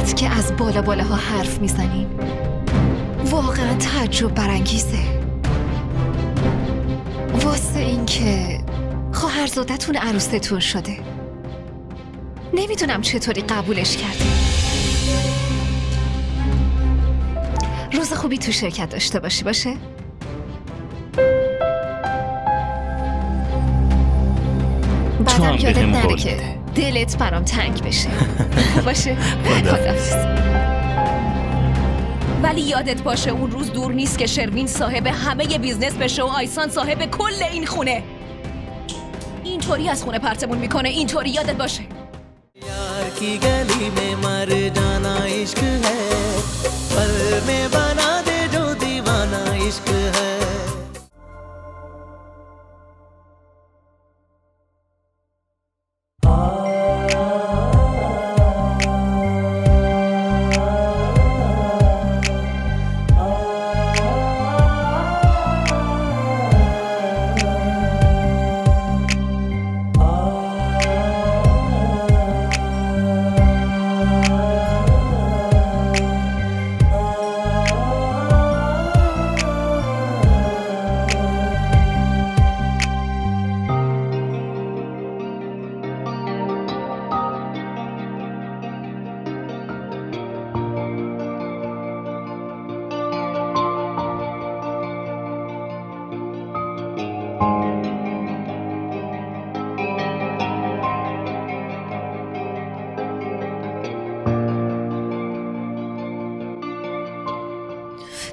اینقدر که از بالا بالاها حرف میزنین واقعا تعجب برانگیزه. واسه این که خواهرزادتون عروستون شده. نمیدونم چطوری قبولش کرده. روز خوبی تو شرکت داشته باشی باشه؟ بعدم یادت نره که دلت برام تنگ بشه. باشه؟ خداحافظ. ولی یادت باشه اون روز دور نیست که شروین صاحب همه بیزنس بشه و آیسان صاحب کل این خونه. اینطوری از خونه پرتمون میکنه، اینطوری یادت باشه. یار کی گلی میں مر جانا عشق ہے پل میں بنا دے جو دیوانہ عشق ہے.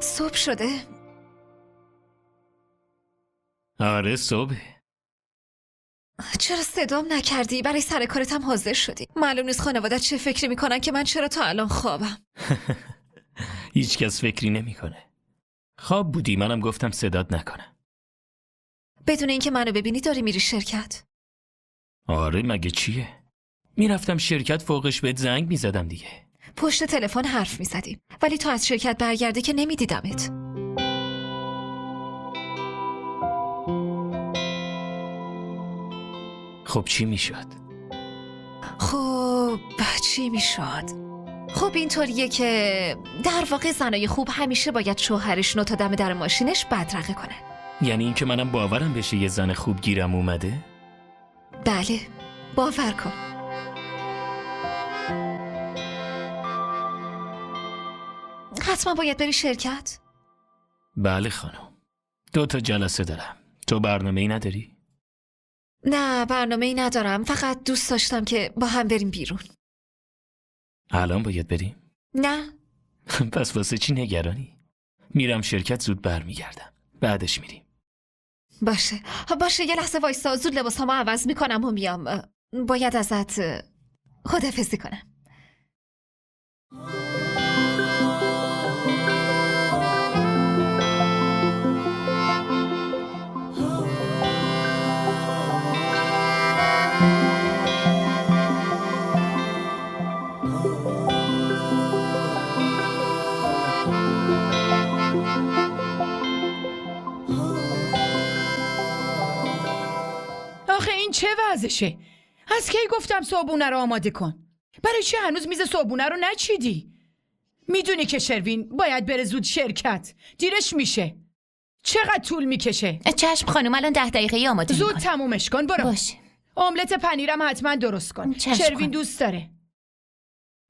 صبح شده؟ آره صبح. چرا صدام نکردی؟ برای سر کارتم حاضر شدی. معلوم نیست خانوادت چه فکری میکنن که من چرا تا الان خوابم. هیچ کس فکری نمیکنه. خواب بودی، منم گفتم صدات نکنم. بدون اینکه منو ببینی داری میری شرکت؟ آره مگه چیه؟ میرفتم شرکت، فوقش بهت زنگ میزدم دیگه. پشت تلفن حرف میزدیم ولی تو از شرکت برگرده که نمیدیدمت. خب چی میشد؟ خب چی میشد؟ خب اینطوریه که در واقع زنای خوب همیشه باید شوهرشونو تا دم در ماشینش بدرقه کنن. یعنی این که منم باورم بشه یه زن خوب گیرم اومده؟ بله باور کن. حتما باید بری شرکت؟ بله خانم، 2 جلسه دارم. تو برنامه‌ای نداری؟ نه برنامه‌ای ندارم، فقط دوست داشتم که با هم بریم بیرون. الان باید بریم؟ نه. پس واسه چی نگرانی؟ میرم شرکت، زود برمیگردم، بعدش میریم. باشه یه لحظه وایسا، زود لباسامو عوض میکنم و میام. باید ازت خداحافظی کنم. آخه این چه وضعشه؟ از کی گفتم صبحونه رو آماده کن؟ برای چی هنوز میز صبحونه رو نچیدی؟ میدونی که شروین باید بره زود شرکت، دیرش میشه. چقدر طول میکشه؟ چشم خانم، الان 10 دقیقه آماده زود میکنم. تمومش کن، برو. باشه. املت پنیرم حتما درست کن. شروین دوست داره.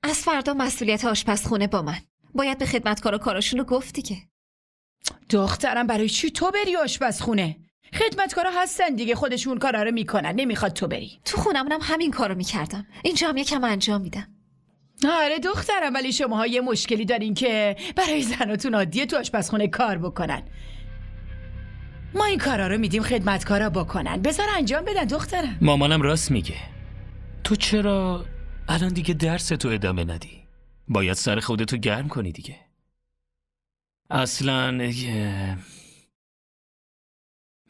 از فردا مسئولیت آشپزخونه با من. باید به خدمتکارا کاراشون رو گفتی که. دخترم برای چی تو بری آشپزخونه؟ خدمتکارا هستن دیگه، خودشون کارا رو میکنن، نمیخواد تو بری. تو خونمونم همین کارو میکردم، اینجا هم یکم انجام میدم. آره دخترم، ولی شماها یه مشکلی دارین که برای زناتون عادیه تو آشپزخونه کار بکنن. ما این کارا رو میدیم خدمتکارا بکنن، بذار انجام بدن دخترم. مامانم راست میگه. تو چرا الان دیگه درس تو ادامه ندی؟ باید سر خودتو گرم کنی دیگه. اصلا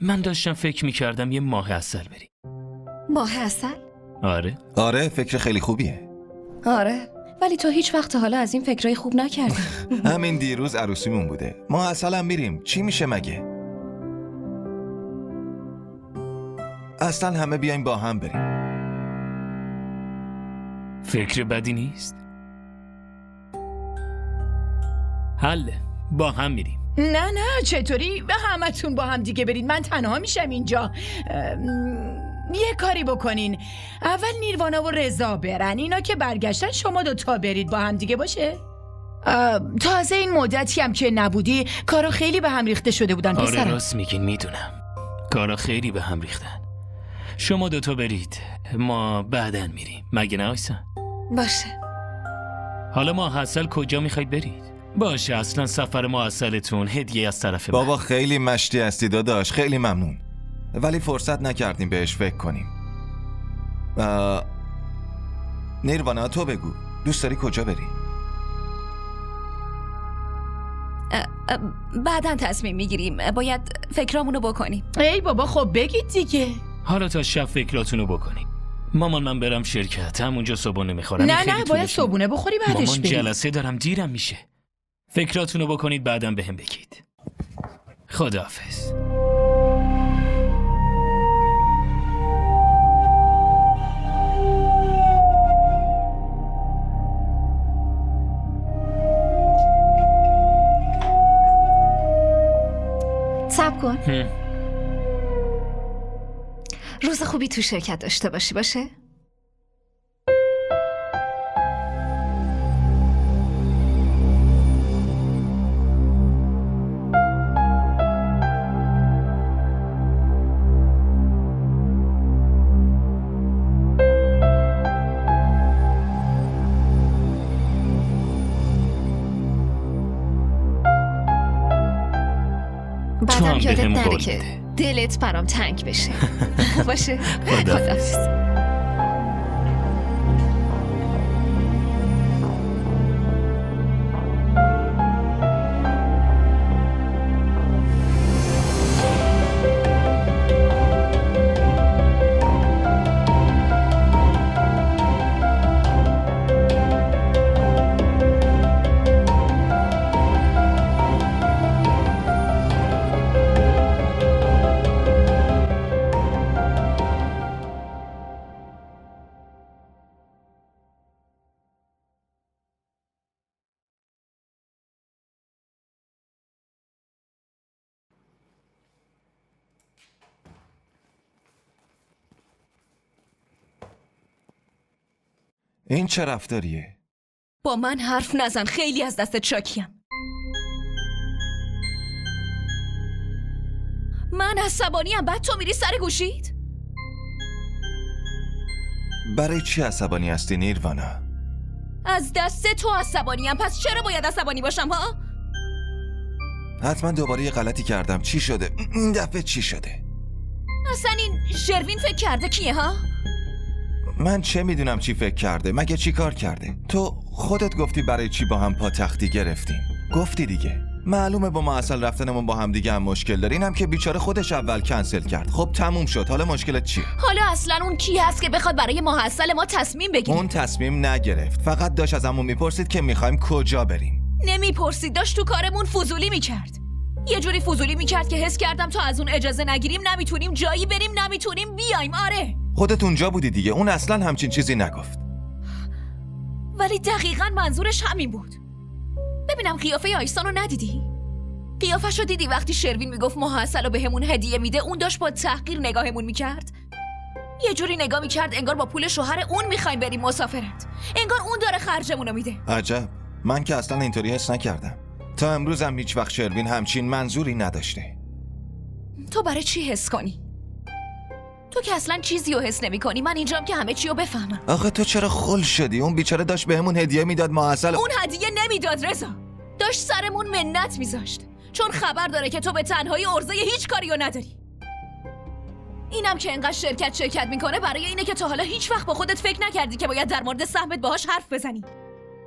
من داشتم فکر میکردم یه ماه عسل بری. ماه عسل؟ آره فکر خیلی خوبیه. آره ولی تو هیچ وقت حالا از این فکرای خوب نکردی. همین دیروز عروسیمون بوده. ما عسل هم میریم، چی میشه مگه؟ اصلا همه بیایم با هم بریم. فکر بدی نیست؟ حله، با هم میریم. نه چطوری به همتون با هم دیگه برید؟ من تنها میشم اینجا. یه کاری بکنین، اول نیروانا و رضا برن، اینا که برگشتن شما 2 برید با هم دیگه، باشه؟ تازه این مدتی هم که نبودی کارا خیلی به هم ریخته شده بودن پسرم. آره راست میگین، میدونم کارا خیلی به هم ریختن. شما 2 برید، ما بعدن میریم، مگه نه آیسان؟ باشه. حالا ماحصل کجا میخواید برید؟ باشه، اصلا سفر ماحصلتون هدیه از طرف من. بابا خیلی مشتی هستی داداش، خیلی ممنون، ولی فرصت نکردیم بهش فکر کنیم. نیروانا تو بگو، دوست داری کجا بری؟ بعداً تصمیم میگیریم، باید فکرامونو بکنیم. ای بابا خب بگید دیگه. حالا تا شب فکراتونو بکنیم. مامان من برم شرکت، همونجا صبحونه میخورم. نه باید صبحونه بخوری بعدش مامان بری. جلسه دارم، دیرم میشه. فکراتونو بکنید بعداً بهم بگید. خداحافظ. صبر کن. روز خوبی تو شرکت داشته باشی، باشه؟ بعدم یادت نره که دلت برام تنگ بشه. باشه؟ خداحافظ. این چه رفتاریه؟ با من حرف نزن، خیلی از دستت شاکیم. من عصبانیم، بعد تو میری سر گوشید؟ برای چی عصبانی هستی نیروانا؟ از دست تو عصبانیم، پس چرا باید عصبانی باشم ها؟ حتما دوباره یه غلطی کردم. چی شده؟ این دفعه چی شده؟ اصلا این شروین فکر کرده کیه ها؟ من چه میدونم چی فکر کرده؟ مگه چی کار کرده؟ تو خودت گفتی برای چی با هم پا تختی گرفتیم. گفتی دیگه. معلومه با ما اصل رفتنمون با هم دیگه هم مشکل داره. اینم که بیچاره خودش اول کنسل کرد. خب تموم شد. حالا مشکلت چیه؟ حالا اصلا اون کی هست که بخواد برای ماحصل ما تصمیم بگیره؟ اون تصمیم نگرفت. فقط داشت از همون میپرسید که میخوایم کجا بریم. نمیپرسید، داشت تو کارمون فضولی میکرد. یه جوری فضولی میکرد که حس کردم تا از اون اجازه نگیریم نمیتونیم جایی بریم، نمیتونیم بیایم. آره خودت اونجا بودی دیگه. اون اصلا همچین چیزی نگفت. ولی دقیقاً منظورش همین بود. ببینم قیافه آیسان رو ندیدی؟ قیافش رو دیدی وقتی شروین میگفت ماحصل رو بهمون هدیه میده؟ اون داشت با تحقیر نگاهمون میکرد. یه جوری نگاه میکرد انگار با پول شوهر اون میخوایم بریم مسافرت، انگار اون داره خرجمون رو میده. عجب. من که اصلا اینطوری حس نکردم. تا امروزم هیچ وقت شروین همچین منظوری نداشته. تو برای چی حس کنی؟ تو که اصلا چیزی رو حس نمی کنی. من اینجام که همه چی رو بفهمم. آخه تو چرا خل شدی؟ اون بیچاره داشت بهمون هدیه میداد، ما اصلا اون هدیه نمیداد رضا، داشت سرمون منت میذاشت، چون خبر داره که تو به تنهایی عرضه هیچ کاری رو نداری. اینم که انقدر شرکت میکنه برای اینه که تا حالا هیچ وقت با خودت فکر نکردی که باید در مورد سهمت باهاش حرف بزنی.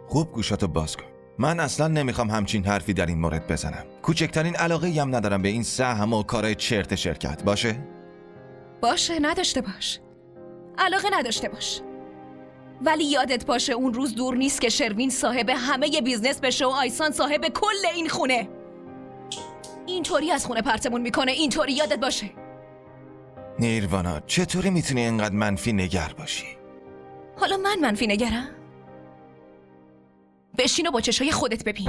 خوب گوشاتو باز کن. من اصلا نمیخوام همچین حرفی در این مورد بزنم. کوچکترین علاقه‌ای هم ندارم به این سهم و کارهای چرت شرکت. باشه نداشته باش، علاقه نداشته باش، ولی یادت باشه اون روز دور نیست که شروین صاحب همه بیزنس بشه و آیسان صاحب کل این خونه. اینطوری از خونه پرتمون میکنه، اینطوری یادت باشه. نیروانا چطوری میتونی اینقدر منفی نگر باشی؟ حالا من منفی نگرم؟ بشین و با چشای خودت ببین.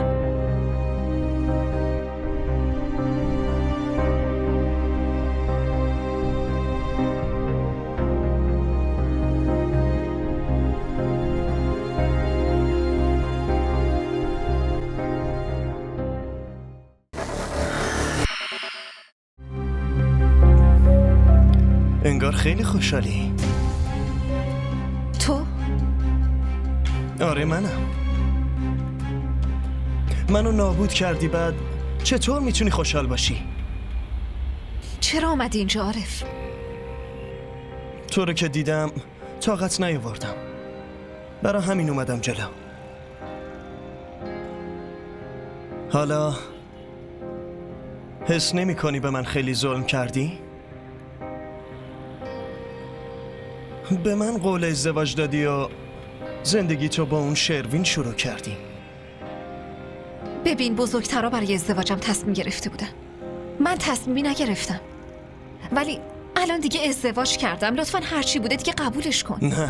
انگار خیلی خوشحالی. تو؟ آره منو نابود کردی، بعد چطور میتونی خوشحال باشی؟ چرا آمدی اینجا عارف؟ تو رو که دیدم طاقت نیاوردم، برای همین اومدم جلو. حالا حس نمی کنی به من خیلی ظلم کردی؟ به من قول ازدواج دادی و زندگی تو با اون شروین شروع کردی. ببین، بزرگترا برای ازدواجم تصمیم گرفته بودن. من تصمیمی نگرفتم، ولی الان دیگه ازدواج کردم. لطفاً هرچی بوده دیگه قبولش کن. نه،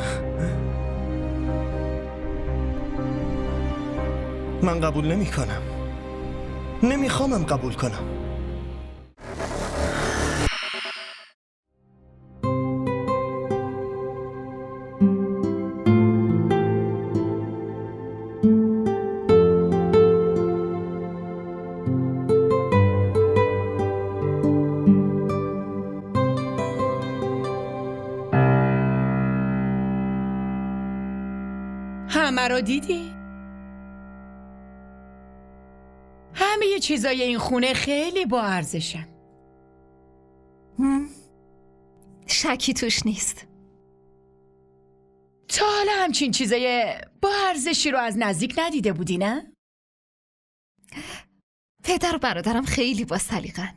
من قبول نمی کنم. نمیخوامم قبول کنم. همه رو دیدی؟ همه چیزای این خونه خیلی با ارزشن. شکی توش نیست. تا حالا همچین چیزای با ارزشی رو از نزدیک ندیده بودی نه؟ پدر و برادرم خیلی با سلیقه‌ن.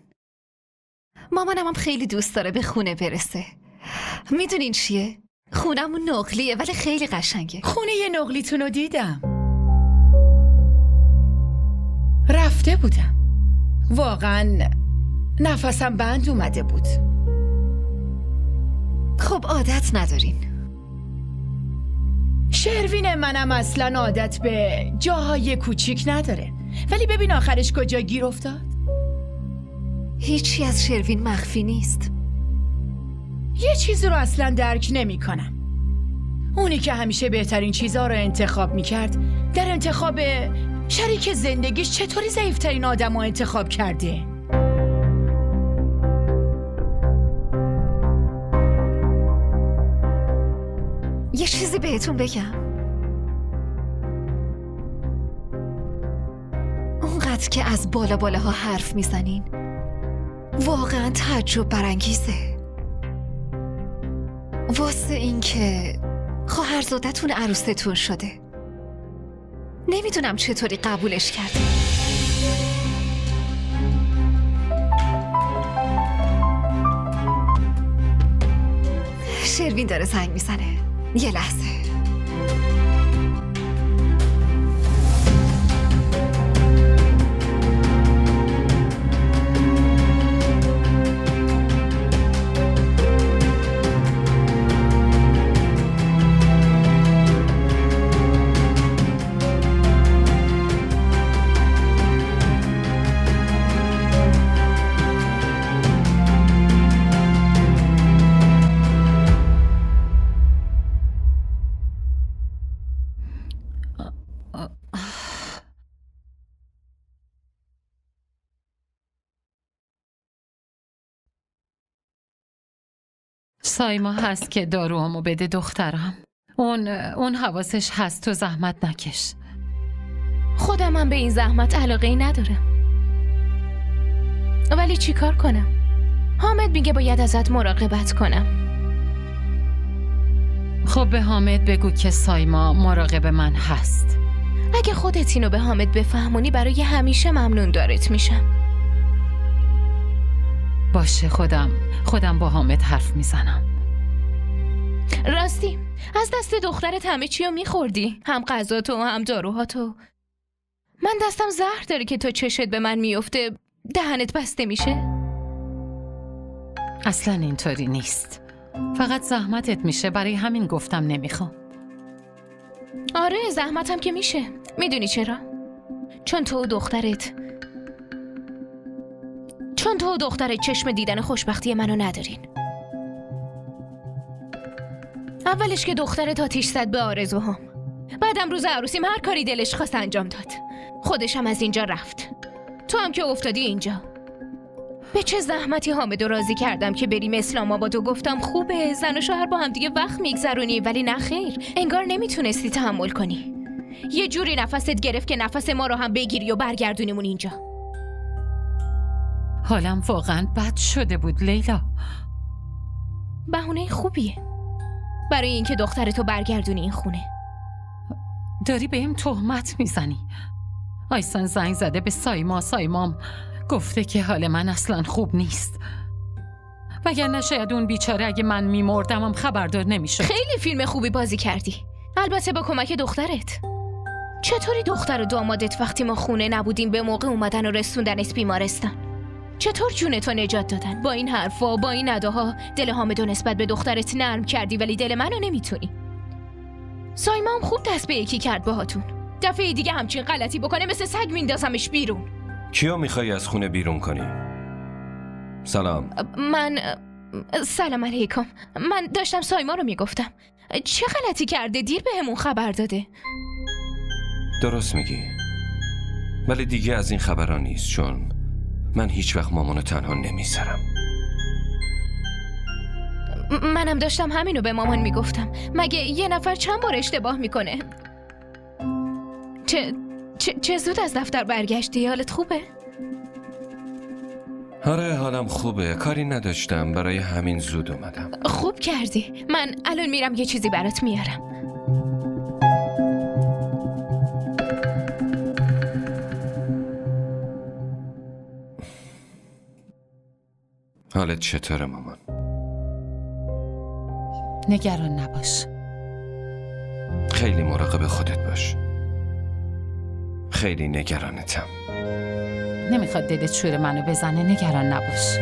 مامانم هم خیلی دوست داره به خونه برسه. میدونین چیه؟ خونمون نقلیه ولی خیلی قشنگه. خونه یه نقلیتون رو دیدم. رفته بودم. واقعا نفسم بند اومده بود. خب عادت ندارین. شروین منم اصلا عادت به جاهای کوچیک نداره، ولی ببین آخرش کجا گیر افتاد. هیچی از شروین مخفی نیست. یه چیزی رو اصلا درک نمی کنم. اونی که همیشه بهترین چیزها رو انتخاب می کرد، در انتخاب شریک زندگیش چطوری ضعیفترین آدم رو انتخاب کرده؟ یه چیزی بهتون بگم. اونقدر که از بالا بالاها حرف میزنین واقعا تعجب برانگیزه. واسه این که خواهرزادتون عروستون شده. نمیدونم چطوری قبولش کرده. شروین داره زنگ میزنه. یه لحظه. سایما هست که داروامو بده دخترم. اون حواسش هست، تو زحمت نکش. خودم هم به این زحمت علاقه ای ندارم، ولی چی کار کنم؟ حامد میگه باید ازت مراقبت کنم. خب به حامد بگو که سایما مراقب من هست. اگه خودت اینو به حامد بفهمونی برای همیشه ممنون دارت میشم. باشه، خودم با حامد حرف میزنم. راستی از دست دخترت همه چی رو میخوردی، هم غذاتو هم داروهاتو. من دستم زهر داره که تا چشت به من میفته دهنت بسته میشه. اصلا اینطوری نیست، فقط زحمتت میشه، برای همین گفتم نمیخوام. آره زحمتم که میشه. میدونی چرا؟ چون تو و دخترت چشم دیدن خوشبختی منو ندارین. اولش که دخترت آتیش زد به آرزوهام، بعدم روز عروسیم هر کاری دلش خواست انجام داد. خودش هم از اینجا رفت، تو هم که افتادی اینجا. به چه زحمتی حامدو راضی کردم که بریم اسلام آباد و گفتم خوبه زن و شوهر با هم دیگه وقت میگذرونی، ولی نه خیر، انگار نمیتونستی تحمل کنی. یه جوری نفست گرفت که نفس ما رو هم بگیری و برگردونیمون اینجا. حالم واقعا بد شده بود لیلا. بهونه خوبیه برای اینکه دخترتو برگردونی این خونه. داری بهم تهمت میزنی. آیسان زنگ زده به سایمام گفته که حال من اصلا خوب نیست. وگرنه شاید اون بیچاره اگه من میمردم هم خبردار نمیشد. خیلی فیلم خوبی بازی کردی، البته با کمک دخترت. چطوری دختر و دامادت وقتی ما خونه نبودیم به موقع اومدن و رسوندن اسم بیمارستان؟ چطور جونتو نجات دادن؟ با این حرفا، با این اداها دل حامدو نسبت به دخترت نرم کردی، ولی دل منو نمیتونی. سایما هم خوب دست به یکی کرد باهاتون. دفعه دیگه همچین غلطی بکنه مثل سگ میندازمش بیرون. کیو میخوای از خونه بیرون کنی؟ سلام. سلام علیکم. من داشتم سایما رو میگفتم. چه غلطی کرده؟ دیر بهمون خبر داده. درست میگی، ولی دیگه از این خبرها نیست، چون من هیچ وقت مامانو تنها نمیذارم. منم داشتم همینو به مامان میگفتم. مگه یه نفر چند بار اشتباه میکنه؟ چه زود از دفتر برگشتی؟ حالت خوبه؟ آره حالم خوبه، کاری نداشتم، برای همین زود اومدم. خوب کردی. من الان میرم یه چیزی برات میارم. حالت چطوره مامان؟ نگران نباش. خیلی مراقب خودت باش. خیلی نگرانتم. نمیخواد دلت شور منو بزنه، نگران نباش.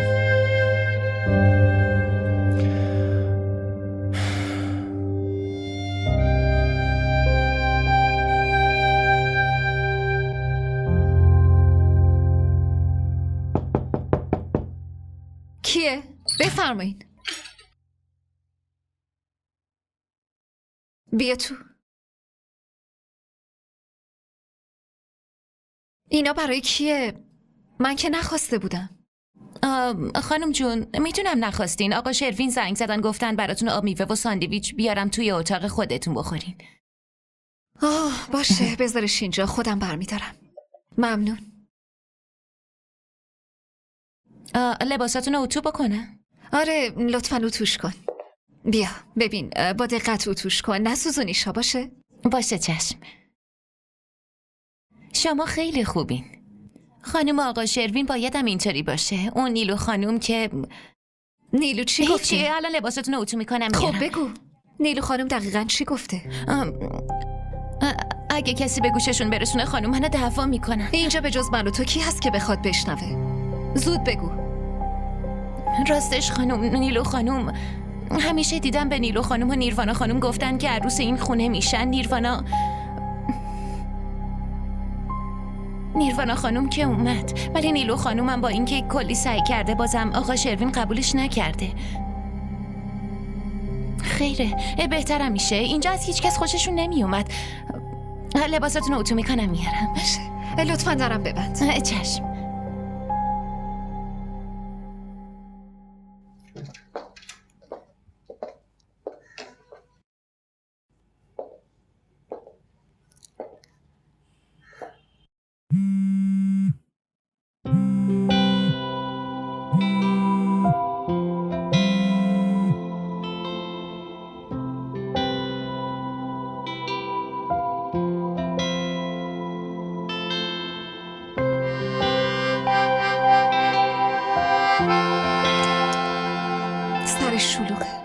کیه؟ بفرمایین. بیا تو. اینا برای کیه؟ من که نخواسته بودم. خانم جون، میتونم نخواستین. آقا شروین زنگ زدن گفتن براتون آب میوه و ساندویچ بیارم توی اتاق خودتون بخورین. باشه بذارش اینجا، خودم برمیدارم. ممنون. لباساتون رو اتو بکنم؟ آره لطفاً اتوش کن. بیا ببین، با دقت اتوش کن، نسوزونیشا باشه؟ باشه چشم. شما خیلی خوبین. خانم آقا شروین بایدم اینطوری باشه. اون نیلو خانم که... نیلو چی گفته؟ هیچی، الان لباساتون رو اتو میکنم خب میارم. بگو نیلو خانم دقیقاً چی گفته؟ اگه کسی به گوششون برسونه خانم منو دعوا میکنن. اینجا به جز من و تو کی هست که بخواد بشنوه؟ زود بگو. راستش خانم، نیلو خانم، همیشه دیدم به نیلو خانم و نیروانا خانم گفتن که عروس این خونه میشن. نیروانا خانم که اومد، ولی نیلو خانم هم با اینکه کلی سعی کرده بازم آقا شروین قبولش نکرده. خیره، بهترم میشه. اینجا از هیچ کس خوششون نمیومد. لباساتون رو اتو میکنم میارم. لطفاً درم ببند. چشم. سرش شلوغه.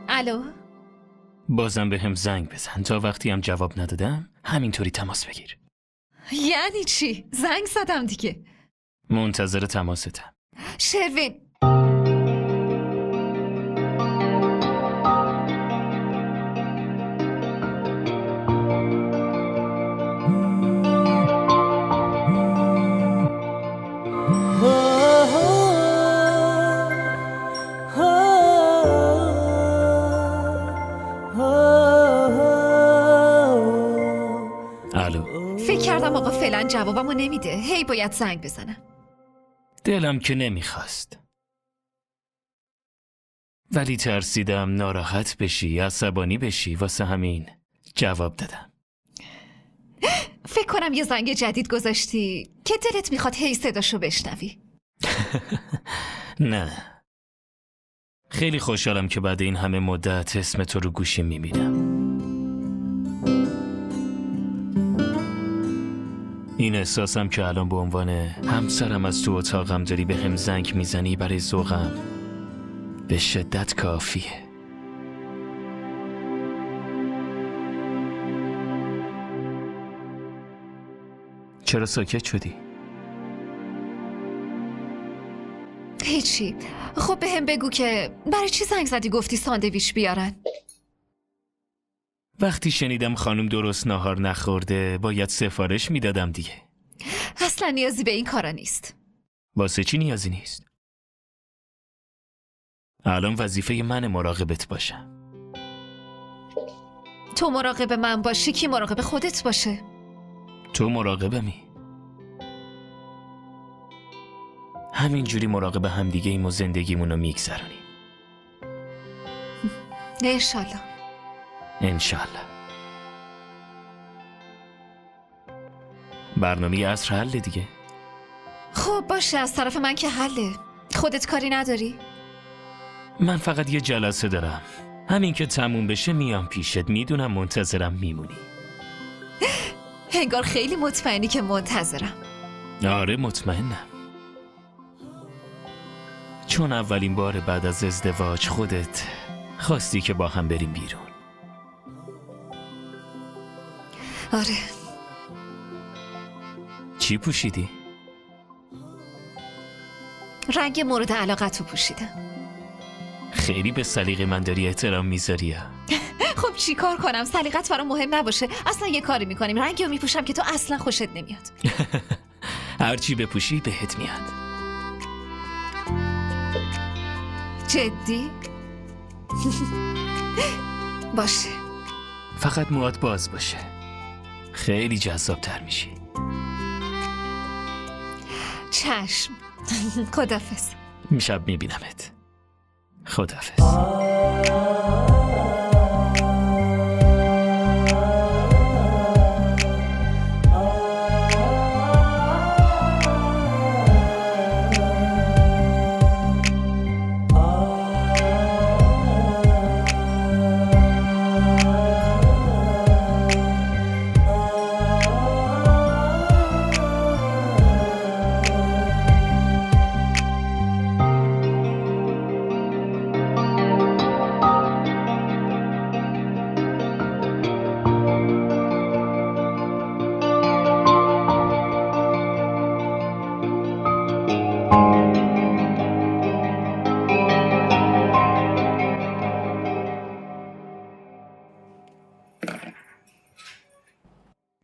الو؟ بازم به هم زنگ بزن، تا وقتی هم جواب ندادم همینطوری تماس بگیر. یعنی چی؟ زنگ زدم دیگه. منتظر تماستم. شروین، الو. فکر کردم آقا فعلا جوابمو نمیده، هی باید زنگ بزنم. دلم که نمیخواست، ولی ترسیدم ناراحت بشی، عصبانی بشی، واسه همین جواب دادم. فکر کنم یه زنگ جدید گذاشتی که دلت میخواد هی صداشو بشنوی. نه، خیلی خوشحالم که بعد این همه مدت اسم تو رو گوشیم میبینم. این احساسم که الان به عنوان همسرم از تو اتاقم داری به هم زنگ میزنی برای ذوقم به شدت کافیه. چرا ساکت شدی؟ هیچی. خب به هم بگو که برای چی زنگ زدی گفتی ساندویچ بیارن؟ وقتی شنیدم خانم درست ناهار نخورده باید سفارش میدادم دیگه. اصلا نیازی به این کارا نیست. واسه چی نیازی نیست؟ الان وظیفه من مراقبت باشم. تو مراقب من باشی کی مراقب خودت باشه؟ تو مراقبمی. همینجوری مراقب همدیگه ایم و زندگیمون رو میگذرونیم. انشالله. انشالله. برنامه عصر حله دیگه. خب باشه، از طرف من که حله. خودت کاری نداری؟ من فقط یه جلسه دارم، همین که تموم بشه میام پیشت. میدونم منتظرم میمونی. انگار خیلی مطمئنی که منتظرم. آره مطمئنم، چون اولین بار بعد از ازدواج خودت خواستی که با هم بریم بیرون. آره. چی پوشیدی؟ رنگ مورد علاقتو پوشیدم. خیلی به سلیقه من داری احترام میذاری. خب چی کار کنم؟ سلیقت برام مهم نباشه. اصلا یه کاری میکنیم رنگی رو میپوشم که تو اصلا خوشت نمیاد. هرچی بپوشی بهت میاد. جدی؟ باشه. فقط موهات باز باشه، خیلی جذاب‌تر میشی. چشم. خداحافظ. شب میبینمت. خداحافظ.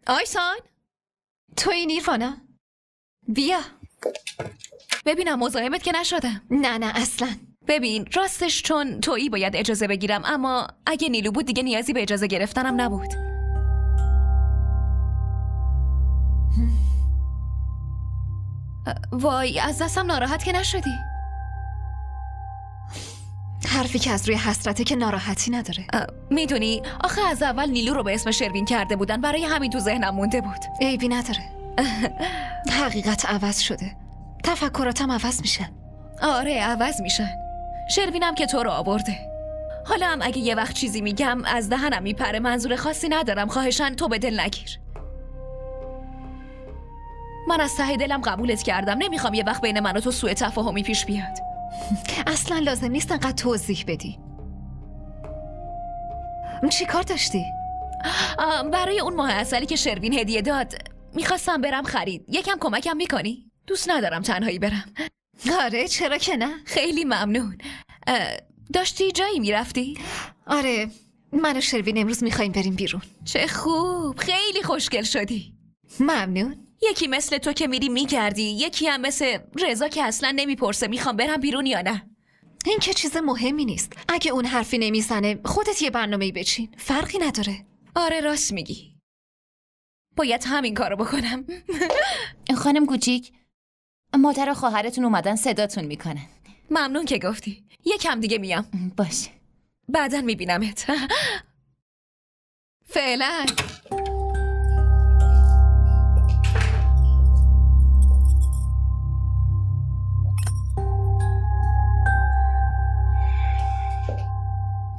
آیسان، توی نیروانا؟ بیا. ببینم مزاحمت که نشدم. نه اصلا. ببین راستش چون تویی باید اجازه بگیرم، اما اگه نیلو بود دیگه نیازی به اجازه گرفتنم نبود. وای از دستم ناراحت که نشدی؟ حرفی که از روی حسرته که ناراحتی نداره. میدونی آخه از اول نیلو رو به اسم شروین کرده بودن، برای همین تو ذهنم مونده بود. عیبی نداره. حقیقت عوض شده، تفکراتم عوض میشن. آره عوض میشن. شروینم که تو رو آورده. حالا هم اگه یه وقت چیزی میگم از دهنم میپره، منظور خاصی ندارم، خواهشاً تو به دل نگیر. من از ته دلم قبولت کردم، نمیخوام یه وقت بین من و تو سوء تفاهمی پیش بیاد. اصلا لازم نیست انقدر توضیح بدی. چی کار داشتی؟ برای اون ماه عسلی که شروین هدیه داد میخواستم برم خرید. یکم کمکم میکنی؟ دوست ندارم تنهایی برم. آره چرا که نه؟ خیلی ممنون. داشتی جایی میرفتی؟ آره من و شروین امروز میخوایم بریم بیرون. چه خوب، خیلی خوشگل شدی. ممنون. یکی مثل تو که میری میگردی، یکی هم مثل رضا که اصلا نمیپرسه میخوام برم بیرون یا نه. این که چیز مهمی نیست. اگه اون حرفی نمیزنه خودت یه برنامه‌ای بچین، فرقی نداره. آره راست میگی. باید همین کارو بکنم. خانم کوچیک، مادر و خواهرتون اومدن صداتون میکنن. ممنون که گفتی. یکم دیگه میام. باشه. بعدن میبینمت. فعلا.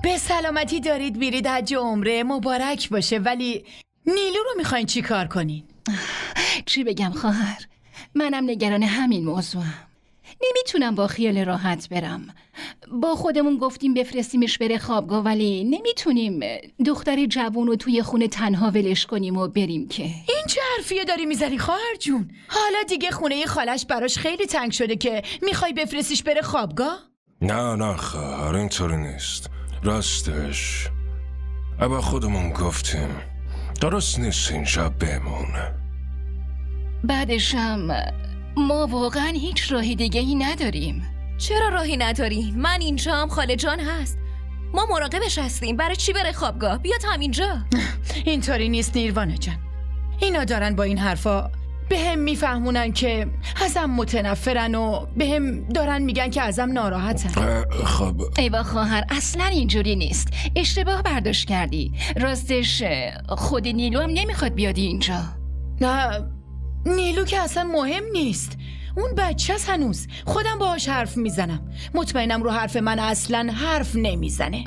به سلامتی دارید میرید حج و عمره، مبارک باشه. ولی نیلو رو میخواین چی کار کنین؟ چی بگم خواهر؟ منم نگران همین موضوعم. نمیتونم با خیال راحت برم. با خودمون گفتیم بفرستیمش بره خوابگاه، ولی نمیتونیم دختر جوون رو توی خونه تنها ولش کنیم و بریم که. این چه حرفیه داری میزنی خواهر جون؟ حالا دیگه خونه خالش براش خیلی تنگ شده که میخوای بفرستیش بره خوابگاه؟ نه خواهر، اینطوری نیست. راستش با خودمون گفتیم درست نیست اینجا بمونه. بعدشم ما واقعا هیچ راه دیگه ای نداریم. چرا راهی نداری؟ من اینجام، خاله جان هست. ما مراقبش هستیم. برای چی بره خوابگاه؟ بیاد همینجا. اینطوری نیست نیروانه جان. اینا دارن با این حرفا به هم میفهمونن که ازم متنفرن و به هم دارن میگن که ازم ناراحتن. خب ایوا خواهر، اصلا اینجوری نیست. اشتباه برداشت کردی. راستش خود نیلو هم نمیخواد بیاد اینجا. نه نیلو که اصلا مهم نیست. اون بچه هست هنوز. خودم باهاش حرف میزنم. مطمئنم رو حرف من اصلا حرف نمیزنه.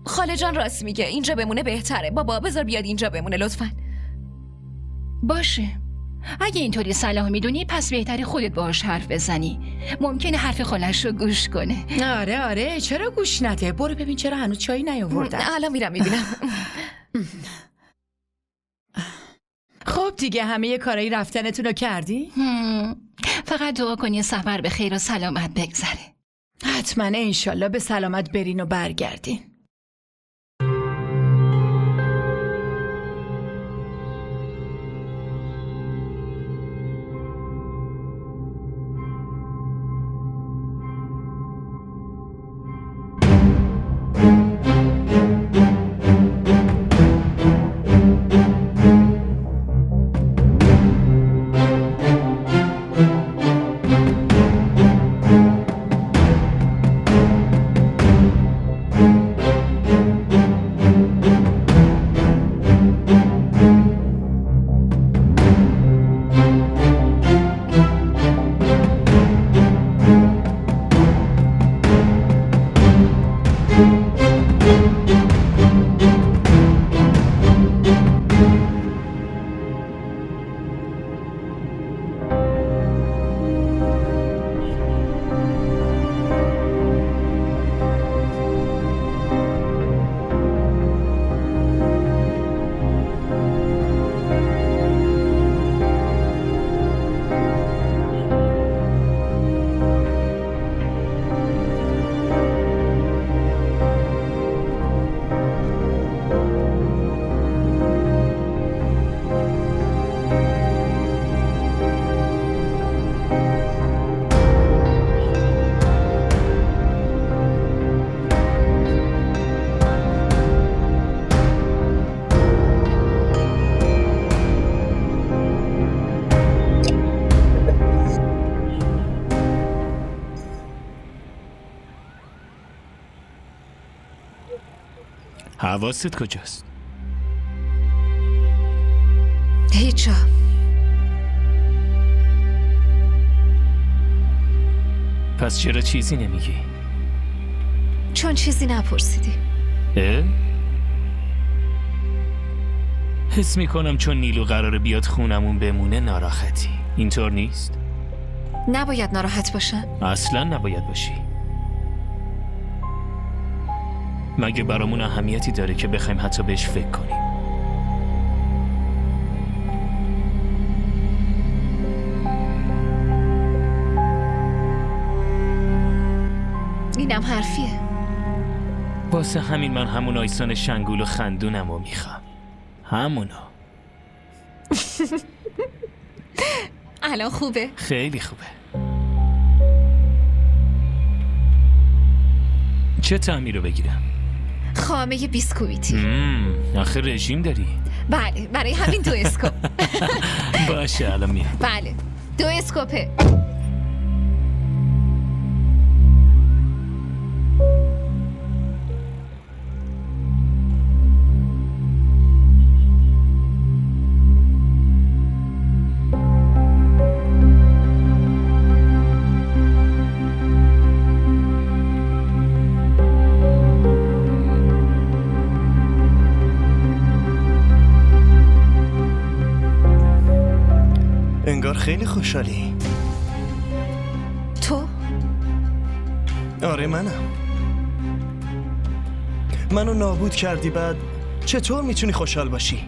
خاله جان راست میگه. اینجا بمونه بهتره. بابا بذار بیاد اینجا بمونه لطفاً. باشه. اگه اینطوری صلاح میدونی پس بهتری خودت باهاش حرف بزنی. ممکنه حرف خالش رو گوش کنه. آره چرا گوش نده؟ برو ببین چرا هنوز چایی نیاوردن. الان میرم میبینم. خب دیگه همه کارایی رفتنتون رو کردی؟ فقط دعا کنی سفر به خیر و سلامت بگذره. حتما انشالله به سلامت برین و برگردین. حواست کجاست؟ هیچ جا. پس چرا چیزی نمیگی؟ چون چیزی نپرسیدی. حس میکنم چون نیلو قراره بیاد خونمون بمونه ناراحتی. اینطور نیست؟ نباید ناراحت باشم. اصلا نباید باشی. مگه برامون اهمیتی داره که بخوایم حتی بهش فکر کنیم؟ اینم حرفیه. واسه همین من همون آیسان شنگول و خندونم رو میخوام. همونو. الان خوبه؟ خیلی خوبه. چه طعمی رو بگیرم؟ خامه بیسکویتی. آخه رژیم داری؟ بله، برای همین 2 اسکوپ. باشه الان میام. بله، 2 اسکوپه. انگار خیلی خوشحالی. تو؟ آره منم. منو نابود کردی، بعد چطور میتونی خوشحال باشی؟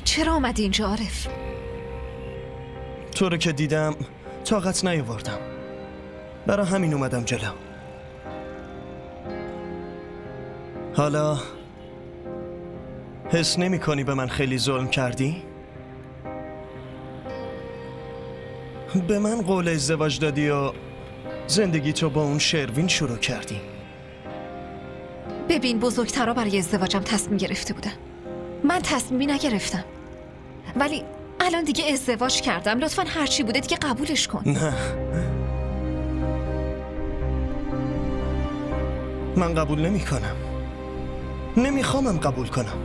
چرا آمدی اینجا عارف؟ تو رو که دیدم طاقت نیاوردم، برای همین اومدم جلو. حالا حس نمی کنی به من خیلی ظلم کردی؟ به من قول ازدواج دادی و زندگی تو با اون شروین شروع کردی. ببین، بزرگترها برای ازدواجم تصمیم گرفته بودن. من تصمیمی نگرفتم. ولی الان دیگه ازدواج کردم. لطفاً هرچی بوده دیگه قبولش کن. نه، من قبول نمی کنم. نمیخوامم قبول کنم.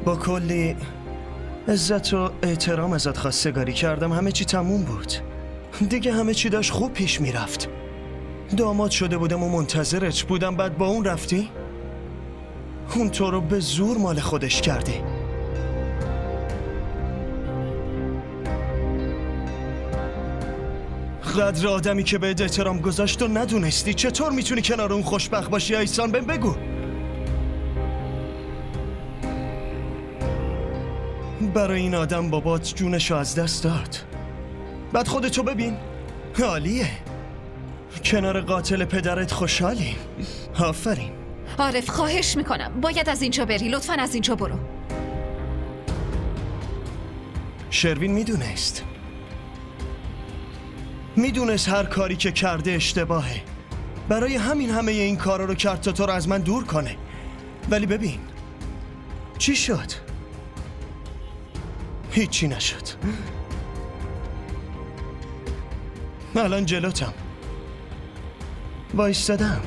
با کلی عزت و احترام ازت خواستگاری کردم، همه چی تموم بود. دیگه همه چی داشت خوب پیش میرفت. داماد شده بودم و منتظرت بودم، بعد با اون رفتی؟ اون تو رو به زور مال خودش کرده. قدر آدمی که بهت احترام گذاشت و ندونستی. چطور میتونی کنار اون خوشبخت باشی ایسان؟ بهم بگو. برای این آدم بابات جونشو از دست داد. بعد خودتو ببین، عالیه. کنار قاتل پدرت خوشحالی. آفرین. عارف، خواهش میکنم باید از اینجا بری. لطفاً از اینجا برو. شروین میدونست هر کاری که کرده اشتباهه. برای همین همه این کارا رو کرد تا تو رو از من دور کنه. ولی ببین چی شد؟ هیچی نشد. الان جلوتم وایستادم.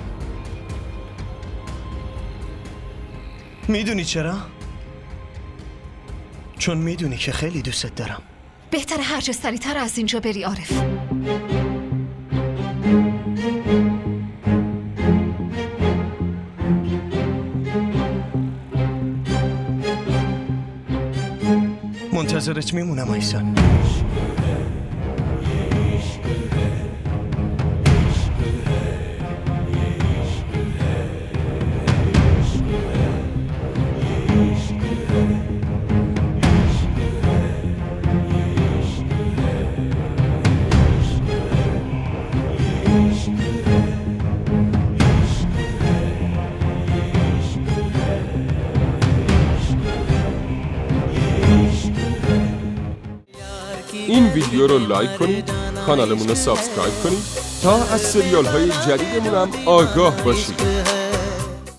میدونی چرا؟ چون میدونی که خیلی دوست دارم. بهتره هر چه سریعتر از اینجا بری عارف. منتظرت میمونم ایسان. این ویدیو رو لایک کنید، کانالمون رو سابسکرایب کنید تا از سریال های جدیدمون هم آگاه باشید.